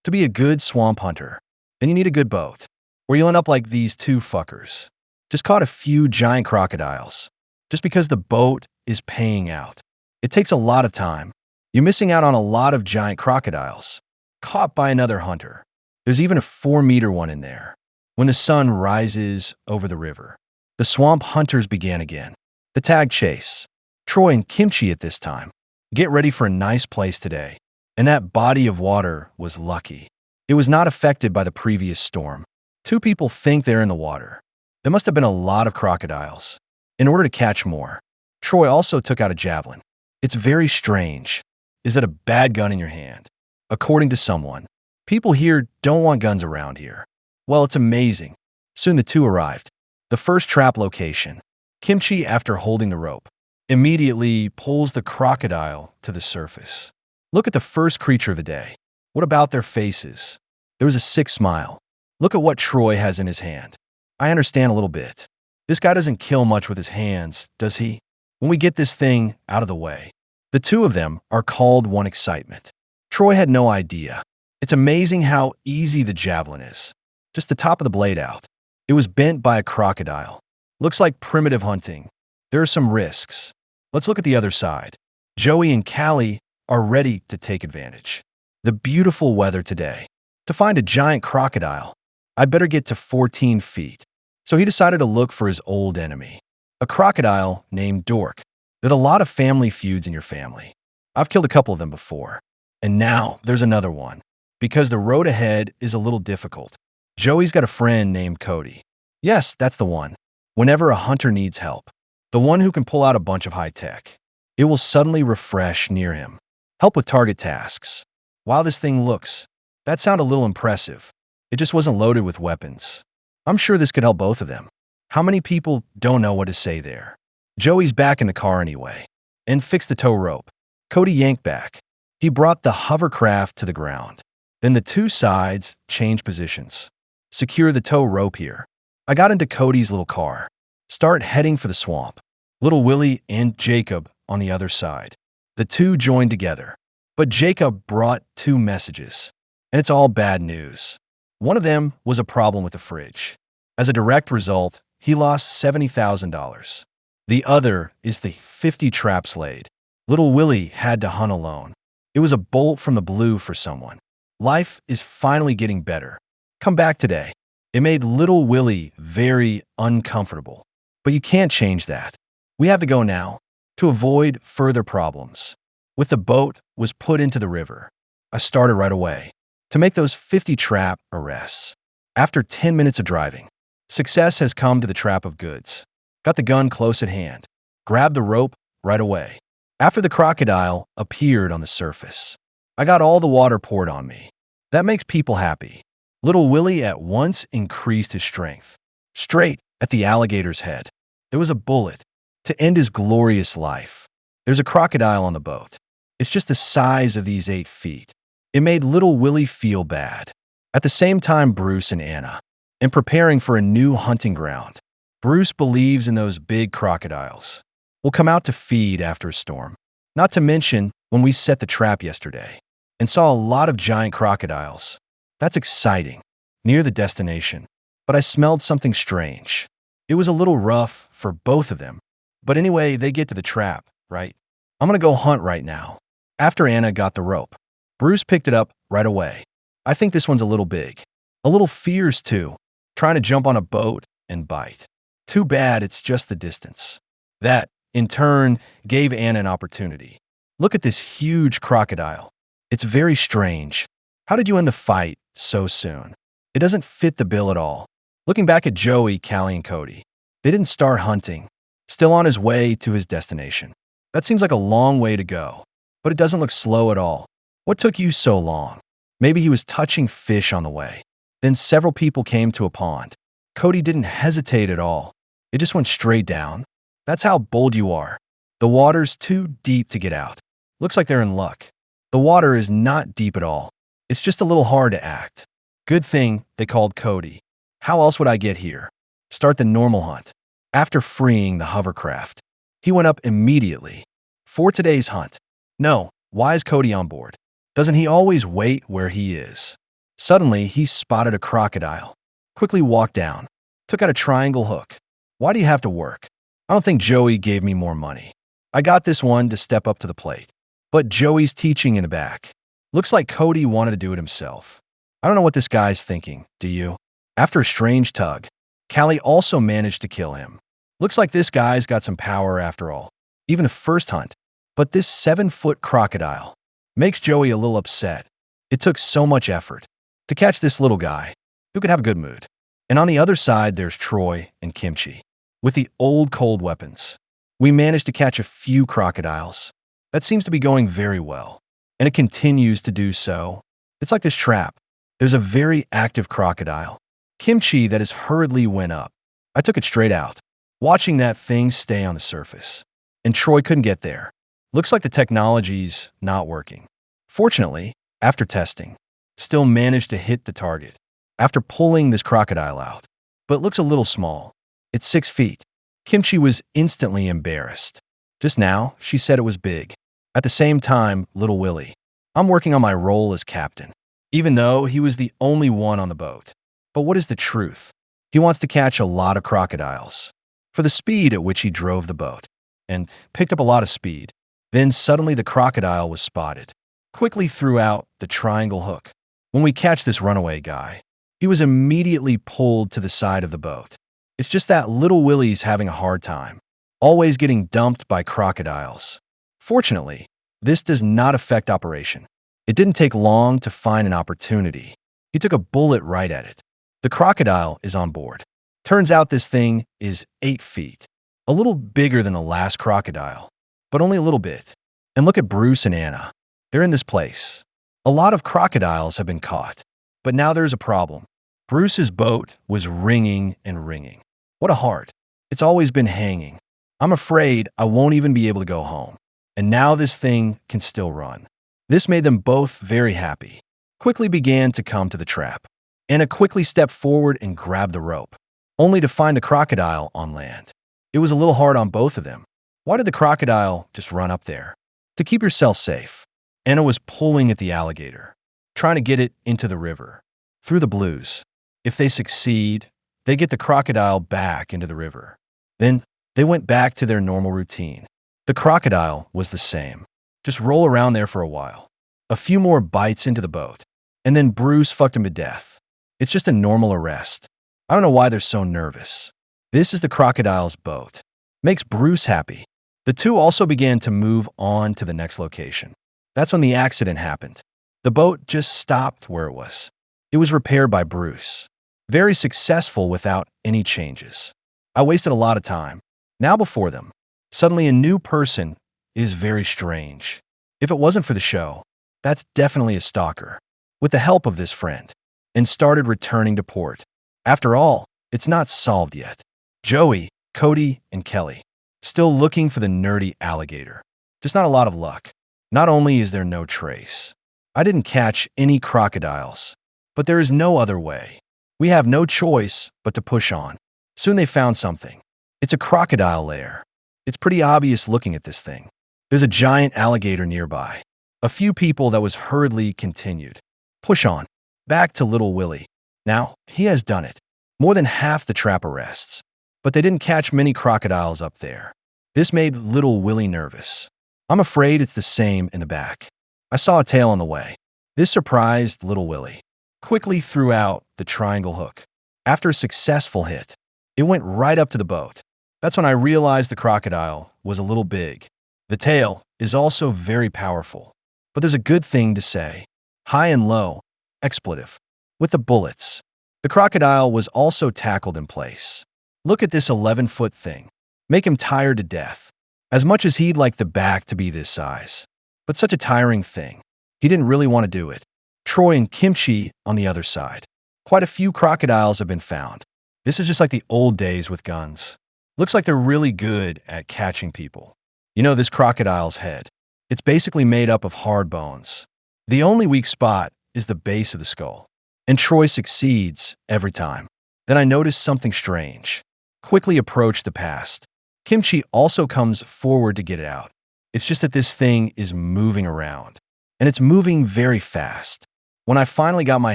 To be a good swamp hunter, then you need a good boat, or you'll end up like these two fuckers. Just caught a few giant crocodiles. Just because the boat is paying out. It takes a lot of time. You're missing out on a lot of giant crocodiles. Caught by another hunter. There's even a 4-meter one in there. When the sun rises over the river, the swamp hunters began again. The tag chase. Troy and Kimchi at this time. Get ready for a nice place today. And that body of water was lucky. It was not affected by the previous storm. 2 people think they're in the water. There must have been a lot of crocodiles. In order to catch more, Troy also took out a javelin. It's very strange. Is that a bad gun in your hand? According to someone, people here don't want guns around here. Well, it's amazing. Soon the 2 arrived. The first trap location. Kimchi, after holding the rope, immediately pulls the crocodile to the surface. Look at the first creature of the day. What about their faces? There was a sick smile. Look at what Troy has in his hand. I understand a little bit. This guy doesn't kill much with his hands, does he? When we get this thing out of the way, the 2 of them are called one excitement. Troy had no idea. It's amazing how easy the javelin is. Just the top of the blade out. It was bent by a crocodile. Looks like primitive hunting. There are some risks. Let's look at the other side. Joey and Callie are ready to take advantage. The beautiful weather today. To find a giant crocodile, I'd better get to 14 feet. So he decided to look for his old enemy, a crocodile named Dork. There's a lot of family feuds in your family. I've killed a couple of them before. And now there's another one, because the road ahead is a little difficult. Joey's got a friend named Cody. Yes, that's the one. Whenever a hunter needs help, the one who can pull out a bunch of high tech, it will suddenly refresh near him. Help with target tasks. Wow, this thing looks. That sounded a little impressive. It just wasn't loaded with weapons. I'm sure this could help both of them. How many people don't know what to say there? Joey's back in the car anyway, and fixed the tow rope. Cody yanked back. He brought the hovercraft to the ground. Then the 2 sides changed positions. Secure the tow rope here. I got into Cody's little car. Start heading for the swamp. Little Willie and Jacob on the other side. The 2 joined together. But Jacob brought 2 messages. And it's all bad news. One of them was a problem with the fridge. As a direct result, he lost $70,000. The other is the 50 traps laid. Little Willie had to hunt alone. It was a bolt from the blue for someone. Life is finally getting better. Come back today. It made little Willie very uncomfortable. But you can't change that. We have to go now to avoid further problems. With the boat was put into the river. I started right away to make those 50 trap arrests. After 10 minutes of driving, success has come to the trap of goods. Got the gun close at hand. Grabbed the rope right away. After the crocodile appeared on the surface, I got all the water poured on me. That makes people happy. Little Willie at once increased his strength. Straight at the alligator's head, there was a bullet to end his glorious life. There's a crocodile on the boat. It's just the size of these 8 feet. It made little Willie feel bad. At the same time, Bruce and Anna, in preparing for a new hunting ground, Bruce believes in those big crocodiles. We'll come out to feed after a storm. Not to mention when we set the trap yesterday and saw a lot of giant crocodiles. That's exciting, near the destination. But I smelled something strange. It was a little rough for both of them. But anyway, they get to the trap, right? I'm gonna go hunt right now. After Anna got the rope, Bruce picked it up right away. I think this one's a little big. A little fierce too, trying to jump on a boat and bite. Too bad it's just the distance. That, in turn, gave Anna an opportunity. Look at this huge crocodile. It's very strange. How did you end the fight so soon? It doesn't fit the bill at all. Looking back at Joey, Callie, and Cody, they didn't start hunting. Still on his way to his destination. That seems like a long way to go, but it doesn't look slow at all. What took you so long? Maybe he was touching fish on the way. Then several people came to a pond. Cody didn't hesitate at all. It just went straight down. That's how bold you are. The water's too deep to get out. Looks like they're in luck. The water is not deep at all. It's just a little hard to act. Good thing they called Cody. How else would I get here? Start the normal hunt. After freeing the hovercraft, he went up immediately. For today's hunt. No, why is Cody on board? Doesn't he always wait where he is? Suddenly, he spotted a crocodile. Quickly walked down, took out a triangle hook. Why do you have to work? I don't think Joey gave me more money. I got this one to step up to the plate. But Joey's teaching in the back. Looks like Cody wanted to do it himself. I don't know what this guy's thinking, do you? After a strange tug, Callie also managed to kill him. Looks like this guy's got some power after all, even a first hunt. But this 7-foot crocodile makes Joey a little upset. It took so much effort to catch this little guy who could have a good mood. And on the other side, there's Troy and Kimchi with the old cold weapons. We managed to catch a few crocodiles. That seems to be going very well, and it continues to do so. It's like this trap. There's a very active crocodile, Kimchi, that has hurriedly went up. I took it straight out, watching that thing stay on the surface. And Troy couldn't get there. Looks like the technology's not working. Fortunately, after testing, still managed to hit the target after pulling this crocodile out. But it looks a little small. It's 6 feet. Kimchi was instantly embarrassed. Just now, she said it was big. At the same time, little Willie. I'm working on my role as captain, even though he was the only one on the boat. But what is the truth? He wants to catch a lot of crocodiles for the speed at which he drove the boat, and picked up a lot of speed. Then suddenly the crocodile was spotted. Quickly threw out the triangle hook. When we catch this runaway guy, he was immediately pulled to the side of the boat. It's just that little Willie's having a hard time, always getting dumped by crocodiles. Fortunately, this does not affect operation. It didn't take long to find an opportunity. He took a bullet right at it. The crocodile is on board. Turns out this thing is 8 feet, a little bigger than the last crocodile, but only a little bit. And look at Bruce and Anna. They're in this place. A lot of crocodiles have been caught, but now there's a problem. Bruce's boat was ringing and ringing. What a heart. It's always been hanging. I'm afraid I won't even be able to go home. And now this thing can still run. This made them both very happy. Quickly began to come to the trap. Anna quickly stepped forward and grabbed the rope, only to find the crocodile on land. It was a little hard on both of them. Why did the crocodile just run up there? To keep yourself safe. Anna was pulling at the alligator, trying to get it into the river, through the blues. If they succeed, they get the crocodile back into the river. Then they went back to their normal routine. The crocodile was the same. Just roll around there for a while. A few more bites into the boat, and then Bruce fucked him to death. It's just a normal arrest. I don't know why they're so nervous. This is the crocodile's boat. Makes Bruce happy. The two also began to move on to the next location. That's when the accident happened. The boat just stopped where it was. It was repaired by Bruce. Very successful without any changes. I wasted a lot of time. Now before them, suddenly a new person is very strange. If it wasn't for the show, that's definitely a stalker. With the help of this friend, and started returning to port. After all, it's not solved yet. Joey, Cody, and Kelly, still looking for the nerdy alligator. Just not a lot of luck. Not only is there no trace, I didn't catch any crocodiles, but there is no other way. We have no choice but to push on. Soon they found something. It's a crocodile lair. It's pretty obvious looking at this thing. There's a giant alligator nearby. A few people that was hurriedly continued. Push on. Back to little Willie. Now, he has done it. More than half the trap arrests. But they didn't catch many crocodiles up there. This made little Willie nervous. I'm afraid it's the same in the back. I saw a tail on the way. This surprised little Willie. Quickly threw out the triangle hook. After a successful hit, it went right up to the boat. That's when I realized the crocodile was a little big. The tail is also very powerful. But there's a good thing to say. High and low, expletive. With the bullets. The crocodile was also tackled in place. Look at this 11-foot thing. Make him tired to death. As much as he'd like the back to be this size. But such a tiring thing. He didn't really want to do it. Troy and Kimchi on the other side. Quite a few crocodiles have been found. This is just like the old days with guns. Looks like they're really good at catching people. You know this crocodile's head. It's basically made up of hard bones. The only weak spot is the base of the skull. And Troy succeeds every time. Then I notice something strange. Quickly approach the past. Kimchi also comes forward to get it out. It's just that this thing is moving around. And it's moving very fast. when I finally got my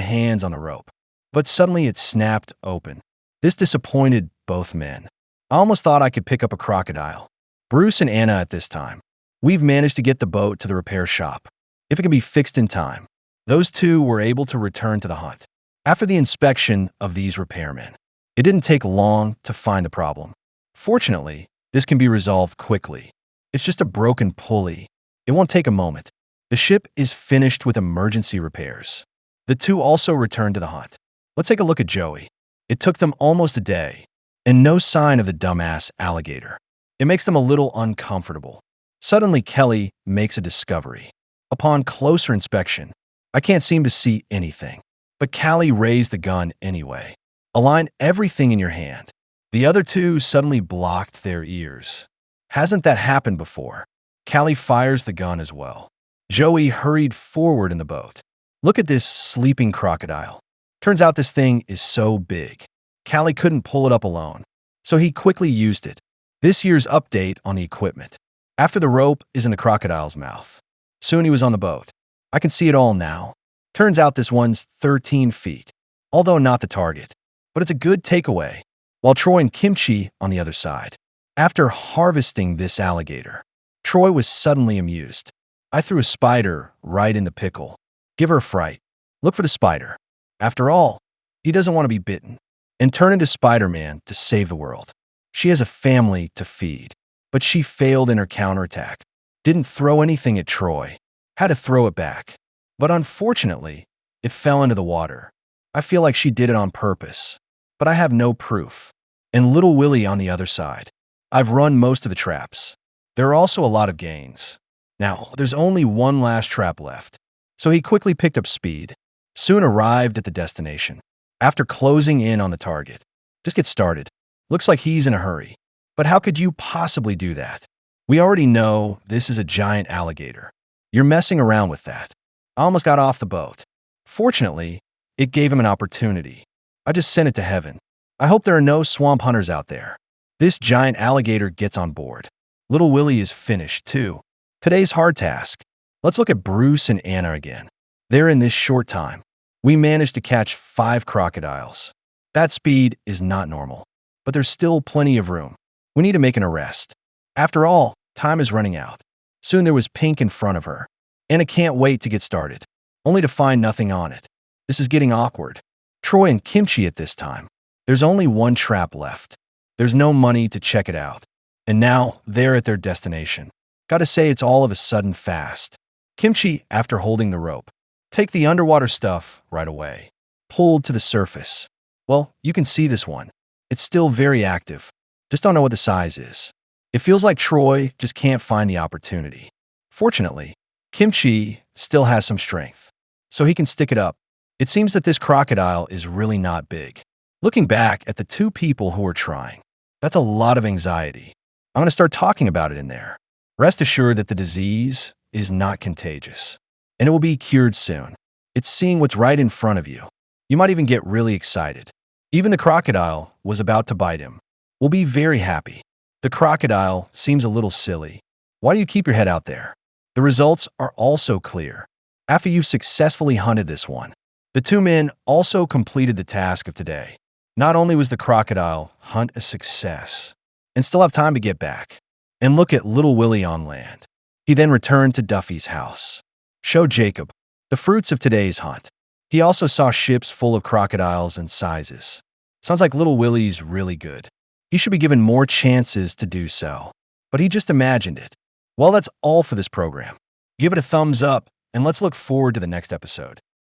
hands on the rope. But suddenly it snapped open. This disappointed both men. I almost thought I could pick up a crocodile. Bruce and Anna at this time. We've managed to get the boat to the repair shop. If it can be fixed in time, those two were able to return to the hunt. After the inspection of these repairmen, it didn't take long to find the problem. Fortunately, this can be resolved quickly. It's just a broken pulley. It won't take a moment. The ship is finished with emergency repairs. The two also returned to the hunt. Let's take a look at Joey. It took them almost a day, and no sign of the dumbass alligator. It makes them a little uncomfortable. Suddenly, Kelly makes a discovery. Upon closer inspection, I can't seem to see anything. But Callie raised the gun anyway. Align everything in your hand. The other two suddenly blocked their ears. Hasn't that happened before? Callie fires the gun as well. Joey hurried forward in the boat. Look at this sleeping crocodile. Turns out this thing is so big. Callie couldn't pull it up alone, so he quickly used it. This year's update on the equipment. After the rope is in the crocodile's mouth. Soon he was on the boat. I can see it all now. Turns out this one's 13 feet, although not the target. But it's a good takeaway. While Troy and Kimchi on the other side. After harvesting this alligator, Troy was suddenly amused. I threw a spider right in the pickle. Give her a fright. Look for the spider. After all, he doesn't want to be bitten. And turn into Spider-Man to save the world. She has a family to feed. But she failed in her counterattack. Didn't throw anything at Troy. Had to throw it back. But unfortunately, it fell into the water. I feel like she did it on purpose. But I have no proof. And Little Willie on the other side. I've run most of the traps. There are also a lot of gains. Now, there's only one last trap left. So he quickly picked up speed. Soon arrived at the destination. After closing in on the target. Just get started. Looks like he's in a hurry. But how could you possibly do that? We already know this is a giant alligator. You're messing around with that. I almost got off the boat. Fortunately, it gave him an opportunity. I just sent it to heaven. I hope there are no swamp hunters out there. This giant alligator gets on board. Little Willie is finished, too. Today's hard task. Let's look at Bruce and Anna again. They're in this short time. We managed to catch 5 crocodiles. That speed is not normal, but there's still plenty of room. We need to make an arrest. After all, time is running out. Soon there was Pink in front of her. Anna can't wait to get started, only to find nothing on it. This is getting awkward. Troy and Kimchi at this time. There's only one trap left. There's no money to check it out. And now they're at their destination. Gotta say it's all of a sudden fast. Kimchi, after holding the rope, take the underwater stuff right away. Pulled to the surface. Well, you can see this one. It's still very active. Just don't know what the size is. It feels like Troy just can't find the opportunity. Fortunately, Kimchi still has some strength, so he can stick it up. It seems that this crocodile is really not big. Looking back at the 2 people who are trying, that's a lot of anxiety. I'm going to start talking about it in there. Rest assured that the disease is not contagious, and it will be cured soon. It's seeing what's right in front of you. You might even get really excited. Even the crocodile was about to bite him. We'll be very happy. The crocodile seems a little silly. Why do you keep your head out there? The results are also clear. After you've successfully hunted this one, the 2 men also completed the task of today. Not only was the crocodile hunt a success, and still have time to get back, and look at Little Willie on land. He then returned to Duffy's house. Show Jacob the fruits of today's hunt. He also saw ships full of crocodiles and sizes. Sounds like Little Willie's really good. He should be given more chances to do so. But he just imagined it. Well, that's all for this program. Give it a thumbs up, and let's look forward to the next episode.